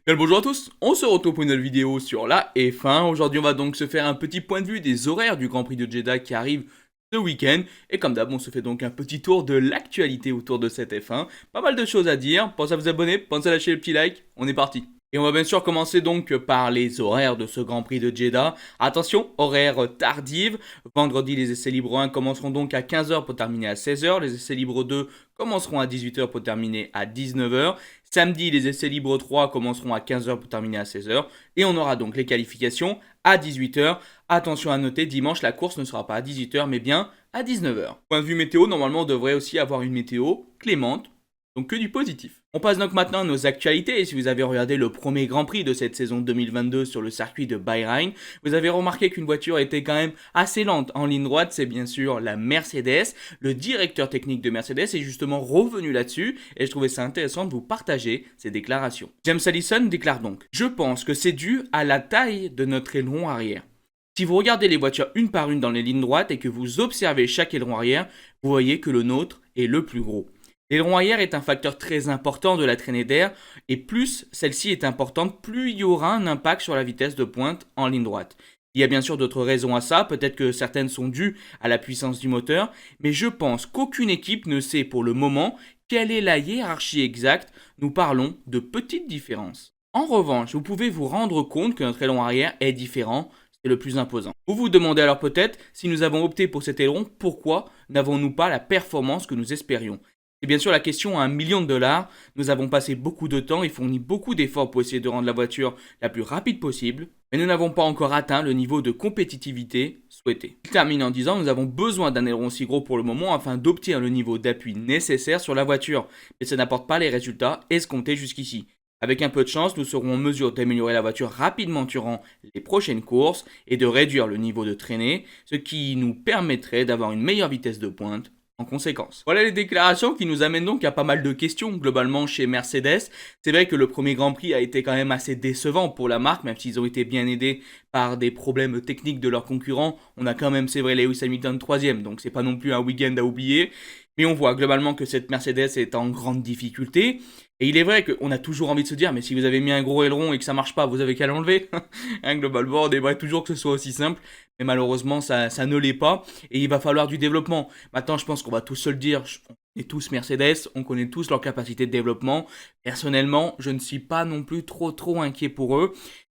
Bien, bonjour à tous, on se retrouve pour une nouvelle vidéo sur la F1. Aujourd'hui, on va donc se faire un petit point de vue des horaires du Grand Prix de Jeddah qui arrive ce week-end. Et comme d'hab, on se fait donc un petit tour de l'actualité autour de cette F1. Pas mal de choses à dire, pensez à vous abonner, pensez à lâcher le petit like, on est parti. Et on va bien sûr commencer donc par les horaires de ce Grand Prix de Jeddah. Attention, horaire tardive. Vendredi, les essais libres 1 commenceront donc à 15h pour terminer à 16h. Les essais libres 2 commenceront à 18h pour terminer à 19h. Samedi, les essais libres 3 commenceront à 15h pour terminer à 16h. Et on aura donc les qualifications à 18h. Attention à noter, dimanche, la course ne sera pas à 18h, mais bien à 19h. Point de vue météo, normalement, on devrait aussi avoir une météo clémente, donc que du positif. On passe donc maintenant à nos actualités. Et si vous avez regardé le premier Grand Prix de cette saison 2022 sur le circuit de Bahreïn, vous avez remarqué qu'une voiture était quand même assez lente en ligne droite. C'est bien sûr la Mercedes. Le directeur technique de Mercedes est justement revenu là-dessus et je trouvais ça intéressant de vous partager ses déclarations. James Allison déclare donc: Je pense que c'est dû à la taille de notre aileron arrière. Si vous regardez les voitures une par une dans les lignes droites et que vous observez chaque aileron arrière, vous voyez que le nôtre est le plus gros. L'aileron arrière est un facteur très important de la traînée d'air et plus celle-ci est importante, plus il y aura un impact sur la vitesse de pointe en ligne droite. Il y a bien sûr d'autres raisons à ça, peut-être que certaines sont dues à la puissance du moteur, mais je pense qu'aucune équipe ne sait pour le moment quelle est la hiérarchie exacte, nous parlons de petites différences. En revanche, vous pouvez vous rendre compte que notre aileron arrière est différent, c'est le plus imposant. Vous vous demandez alors peut-être, si nous avons opté pour cet aileron, pourquoi n'avons-nous pas la performance que nous espérions? C'est bien sûr la question à 1 million de dollars. Nous avons passé beaucoup de temps et fourni beaucoup d'efforts pour essayer de rendre la voiture la plus rapide possible, mais nous n'avons pas encore atteint le niveau de compétitivité souhaité. Il termine en disant: Nous avons besoin d'un aileron si gros pour le moment afin d'obtenir le niveau d'appui nécessaire sur la voiture, mais ça n'apporte pas les résultats escomptés jusqu'ici. Avec un peu de chance, nous serons en mesure d'améliorer la voiture rapidement durant les prochaines courses et de réduire le niveau de traînée, ce qui nous permettrait d'avoir une meilleure vitesse de pointe en conséquence. Voilà les déclarations qui nous amènent donc à pas mal de questions globalement chez Mercedes. C'est vrai que le premier Grand Prix a été quand même assez décevant pour la marque, même s'ils ont été bien aidés par des problèmes techniques de leurs concurrents. On a quand même, c'est vrai, Lewis Hamilton 3ème, donc c'est pas non plus un week-end à oublier. Mais on voit globalement que cette Mercedes est en grande difficulté. Et il est vrai qu'on a toujours envie de se dire, mais si vous avez mis un gros aileron et que ça marche pas, vous avez qu'à l'enlever. Globalement, on aimerait toujours que ce soit aussi simple. Mais malheureusement, ça ne l'est pas. Et il va falloir du développement. Maintenant, je pense qu'on va tous se le dire. On est tous Mercedes, on connaît tous leur capacité de développement. Personnellement, je ne suis pas non plus trop inquiet pour eux.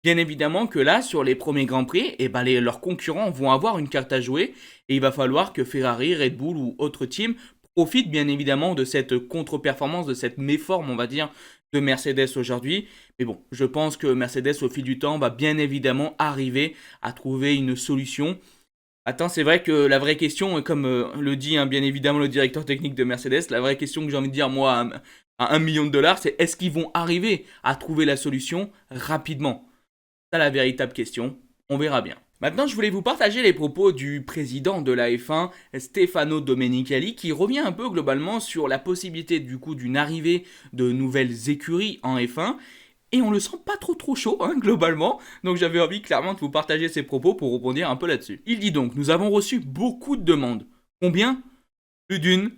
Bien évidemment que là, sur les premiers Grands Prix, leurs concurrents vont avoir une carte à jouer. Et il va falloir que Ferrari, Red Bull ou autres teams profitent bien évidemment de cette contre-performance, de cette méforme, on va dire, de Mercedes aujourd'hui. Mais bon, je pense que Mercedes, au fil du temps, va bien évidemment arriver à trouver une solution. Attends, c'est vrai que la vraie question, comme le dit bien évidemment le directeur technique de Mercedes, la vraie question que j'ai envie de dire moi à 1 million de dollars, c'est est-ce qu'ils vont arriver à trouver la solution rapidement? C'est la véritable question, on verra bien. Maintenant, je voulais vous partager les propos du président de la F1, Stefano Domenicali, qui revient un peu globalement sur la possibilité du coup d'une arrivée de nouvelles écuries en F1. Et on le sent pas trop chaud, globalement. Donc j'avais envie clairement de vous partager ses propos pour rebondir un peu là-dessus. Il dit donc: Nous avons reçu beaucoup de demandes. Combien? Plus d'une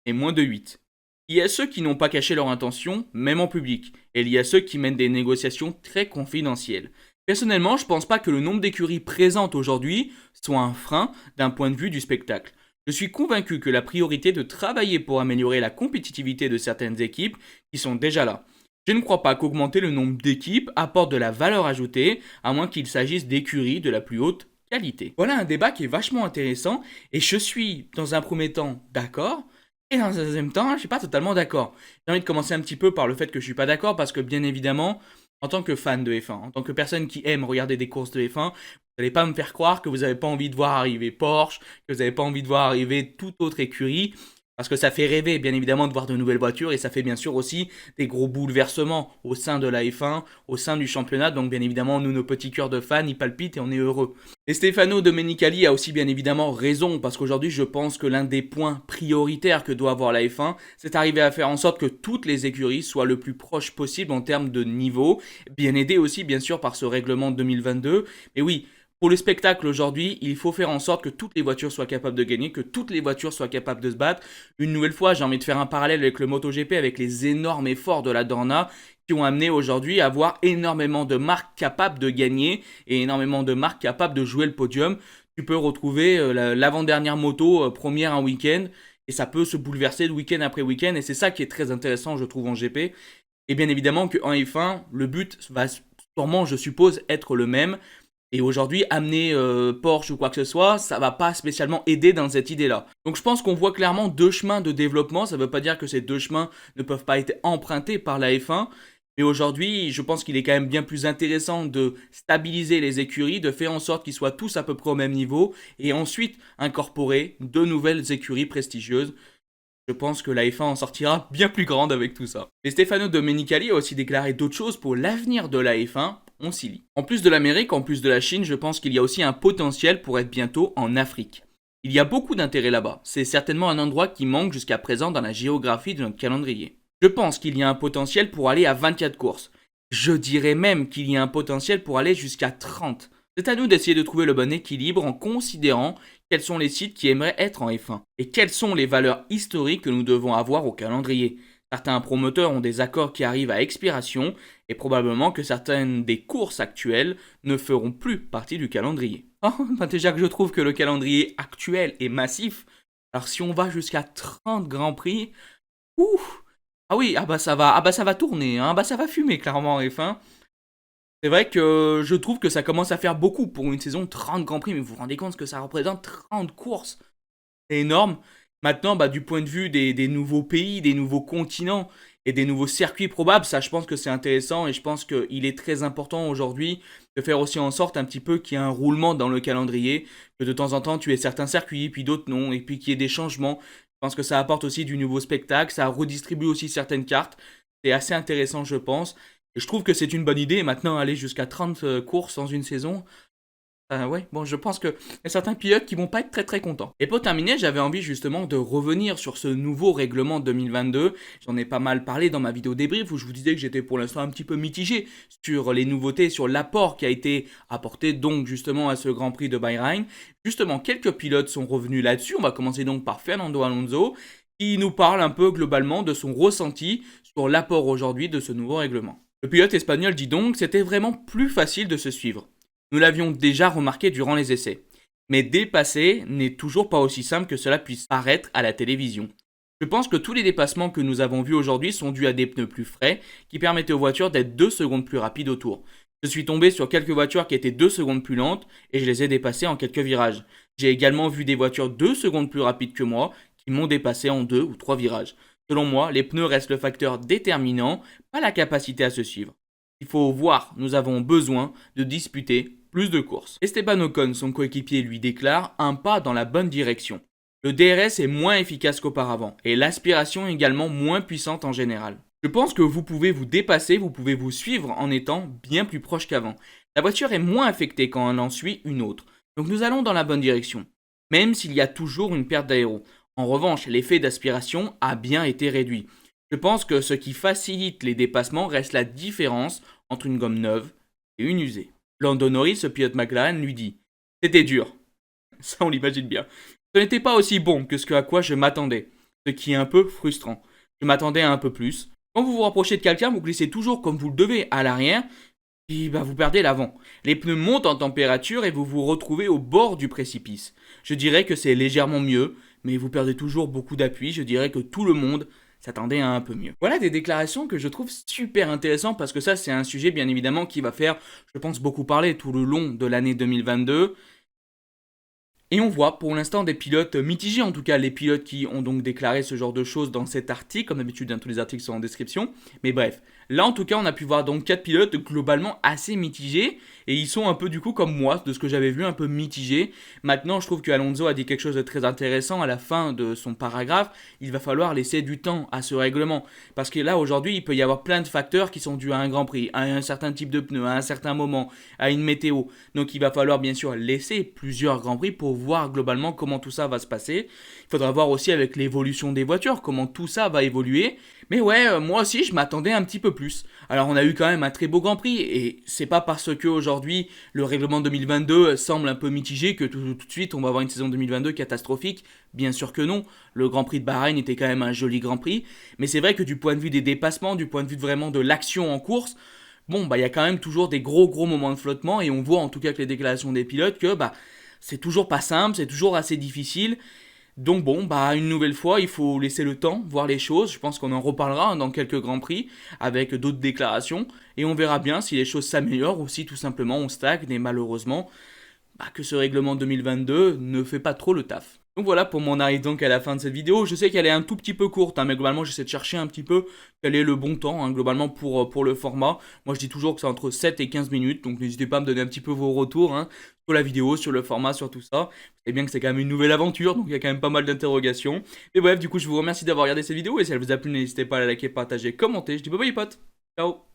et moins de 8. Il y a ceux qui n'ont pas caché leur intention, même en public. Et il y a ceux qui mènent des négociations très confidentielles. Personnellement, je pense pas que le nombre d'écuries présentes aujourd'hui soit un frein d'un point de vue du spectacle. Je suis convaincu que la priorité est de travailler pour améliorer la compétitivité de certaines équipes qui sont déjà là. Je ne crois pas qu'augmenter le nombre d'équipes apporte de la valeur ajoutée, à moins qu'il s'agisse d'écuries de la plus haute qualité. Voilà un débat qui est vachement intéressant, et je suis dans un premier temps d'accord, et dans un deuxième temps, je ne suis pas totalement d'accord. J'ai envie de commencer un petit peu par le fait que je ne suis pas d'accord, parce que bien évidemment, en tant que fan de F1, en tant que personne qui aime regarder des courses de F1, vous n'allez pas me faire croire que vous n'avez pas envie de voir arriver Porsche, que vous n'avez pas envie de voir arriver toute autre écurie, parce que ça fait rêver, bien évidemment, de voir de nouvelles voitures, et ça fait bien sûr aussi des gros bouleversements au sein de la F1, au sein du championnat. Donc, bien évidemment, nous, nos petits cœurs de fans, ils palpitent et on est heureux. Et Stefano Domenicali a aussi bien évidemment raison, parce qu'aujourd'hui, je pense que l'un des points prioritaires que doit avoir la F1, c'est d'arriver à faire en sorte que toutes les écuries soient le plus proches possible en termes de niveau, bien aidé aussi, bien sûr, par ce règlement 2022. Mais oui, Pour le spectacle aujourd'hui, il faut faire en sorte que toutes les voitures soient capables de gagner, que toutes les voitures soient capables de se battre. Une nouvelle fois, j'ai envie de faire un parallèle avec le MotoGP, avec les énormes efforts de la Dorna qui ont amené aujourd'hui à avoir énormément de marques capables de gagner et énormément de marques capables de jouer le podium. Tu peux retrouver l'avant-dernière moto première un week-end et ça peut se bouleverser de week-end après week-end et c'est ça qui est très intéressant, je trouve, en GP. Et bien évidemment qu'en F1, le but va sûrement, je suppose, être le même. Et aujourd'hui, amener Porsche ou quoi que ce soit, ça va pas spécialement aider dans cette idée-là. Donc je pense qu'on voit clairement deux chemins de développement. Ça ne veut pas dire que ces deux chemins ne peuvent pas être empruntés par la F1. Mais aujourd'hui, je pense qu'il est quand même bien plus intéressant de stabiliser les écuries, de faire en sorte qu'ils soient tous à peu près au même niveau, et ensuite incorporer de nouvelles écuries prestigieuses. Je pense que la F1 en sortira bien plus grande avec tout ça. Et Stefano Domenicali a aussi déclaré d'autres choses pour l'avenir de la F1, on s'y lit. En plus de l'Amérique, en plus de la Chine, je pense qu'il y a aussi un potentiel pour être bientôt en Afrique. Il y a beaucoup d'intérêt là-bas, c'est certainement un endroit qui manque jusqu'à présent dans la géographie de notre calendrier. Je pense qu'il y a un potentiel pour aller à 24 courses. Je dirais même qu'il y a un potentiel pour aller jusqu'à 30. C'est à nous d'essayer de trouver le bon équilibre en considérant quels sont les sites qui aimeraient être en F1 et quelles sont les valeurs historiques que nous devons avoir au calendrier. Certains promoteurs ont des accords qui arrivent à expiration et probablement que certaines des courses actuelles ne feront plus partie du calendrier. Déjà que je trouve que le calendrier actuel est massif, alors si on va jusqu'à 30 grands prix, ouf, ah oui, ça va tourner, ça va fumer clairement en F1. C'est vrai que je trouve que ça commence à faire beaucoup pour une saison, 30 Grands Prix, mais vous vous rendez compte ce que ça représente, 30 courses. C'est énorme. Maintenant, du point de vue des nouveaux pays, des nouveaux continents et des nouveaux circuits probables, ça je pense que c'est intéressant et je pense qu'il est très important aujourd'hui de faire aussi en sorte un petit peu qu'il y ait un roulement dans le calendrier, que de temps en temps tu aies certains circuits, puis d'autres non, et puis qu'il y ait des changements. Je pense que ça apporte aussi du nouveau spectacle, ça redistribue aussi certaines cartes. C'est assez intéressant, je pense. Et je trouve que c'est une bonne idée. Maintenant, aller jusqu'à 30 courses dans une saison, ouais, bon, je pense qu'il y a certains pilotes qui vont pas être très très contents. Et pour terminer, j'avais envie justement de revenir sur ce nouveau règlement 2022. J'en ai pas mal parlé dans ma vidéo débrief où je vous disais que j'étais pour l'instant un petit peu mitigé sur les nouveautés, sur l'apport qui a été apporté donc justement à ce Grand Prix de Bahreïn. Justement, quelques pilotes sont revenus là-dessus. On va commencer donc par Fernando Alonso qui nous parle un peu globalement de son ressenti sur l'apport aujourd'hui de ce nouveau règlement. Le pilote espagnol dit donc que c'était vraiment plus facile de se suivre. Nous l'avions déjà remarqué durant les essais. Mais dépasser n'est toujours pas aussi simple que cela puisse paraître à la télévision. Je pense que tous les dépassements que nous avons vus aujourd'hui sont dus à des pneus plus frais qui permettaient aux voitures d'être 2 secondes plus rapides au tour. Je suis tombé sur quelques voitures qui étaient 2 secondes plus lentes et je les ai dépassées en quelques virages. J'ai également vu des voitures 2 secondes plus rapides que moi qui m'ont dépassé en 2 ou 3 virages. Selon moi, les pneus restent le facteur déterminant, pas la capacité à se suivre. Il faut voir, nous avons besoin de disputer plus de courses. Esteban Ocon, son coéquipier, lui déclare un pas dans la bonne direction. Le DRS est moins efficace qu'auparavant et l'aspiration est également moins puissante en général. Je pense que vous pouvez vous dépasser, vous pouvez vous suivre en étant bien plus proche qu'avant. La voiture est moins affectée quand on en suit une autre. Donc nous allons dans la bonne direction, même s'il y a toujours une perte d'aéro. En revanche, l'effet d'aspiration a bien été réduit. Je pense que ce qui facilite les dépassements reste la différence entre une gomme neuve et une usée. Lando Norris, ce pilote McLaren, lui dit « C'était dur. » Ça, on l'imagine bien. Ce n'était pas aussi bon que ce à quoi je m'attendais, ce qui est un peu frustrant. Je m'attendais à un peu plus. Quand vous vous rapprochez de quelqu'un, vous glissez toujours comme vous le devez à l'arrière, puis vous perdez l'avant. Les pneus montent en température et vous vous retrouvez au bord du précipice. Je dirais que c'est légèrement mieux, mais vous perdez toujours beaucoup d'appui. Je dirais que tout le monde s'attendait à un peu mieux. Voilà des déclarations que je trouve super intéressantes parce que ça, c'est un sujet bien évidemment qui va faire, je pense, beaucoup parler tout le long de l'année 2022. Et on voit pour l'instant des pilotes mitigés, en tout cas les pilotes qui ont donc déclaré ce genre de choses dans cet article. Comme d'habitude, tous les articles sont en description. Mais bref, là en tout cas, on a pu voir donc 4 pilotes globalement assez mitigés. Et ils sont un peu du coup comme moi, de ce que j'avais vu, un peu mitigés. Maintenant, je trouve que Alonso a dit quelque chose de très intéressant à la fin de son paragraphe. Il va falloir laisser du temps à ce règlement. Parce que là, aujourd'hui, il peut y avoir plein de facteurs qui sont dus à un Grand Prix, à un certain type de pneu, à un certain moment, à une météo. Donc il va falloir bien sûr laisser plusieurs Grands Prix pour voir globalement comment tout ça va se passer. Il faudra voir aussi avec l'évolution des voitures, comment tout ça va évoluer. Mais ouais, moi aussi je m'attendais un petit peu plus. Alors on a eu quand même un très beau Grand Prix et c'est pas parce que aujourd'hui le règlement 2022 semble un peu mitigé que tout de suite on va avoir une saison 2022 catastrophique. Bien sûr que non. Le Grand Prix de Bahreïn était quand même un joli Grand Prix, mais c'est vrai que du point de vue des dépassements, du point de vue vraiment de l'action en course, bon bah il y a quand même toujours des gros moments de flottement et on voit en tout cas que les déclarations des pilotes que bah c'est toujours pas simple, c'est toujours assez difficile. Donc bon, bah une nouvelle fois, il faut laisser le temps, voir les choses. Je pense qu'on en reparlera dans quelques grands prix avec d'autres déclarations et on verra bien si les choses s'améliorent ou si tout simplement on stagne et malheureusement que ce règlement 2022 ne fait pas trop le taf. Donc voilà, pour mon arrive donc à la fin de cette vidéo. Je sais qu'elle est un tout petit peu courte, mais globalement j'essaie de chercher un petit peu quel est le bon temps, globalement pour le format. Moi je dis toujours que c'est entre 7 et 15 minutes, donc n'hésitez pas à me donner un petit peu vos retours sur la vidéo, sur le format, sur tout ça. Vous savez bien que c'est quand même une nouvelle aventure, donc il y a quand même pas mal d'interrogations. Mais bref, du coup je vous remercie d'avoir regardé cette vidéo, et si elle vous a plu, n'hésitez pas à la liker, partager, commenter. Je dis bye bye les potes, ciao.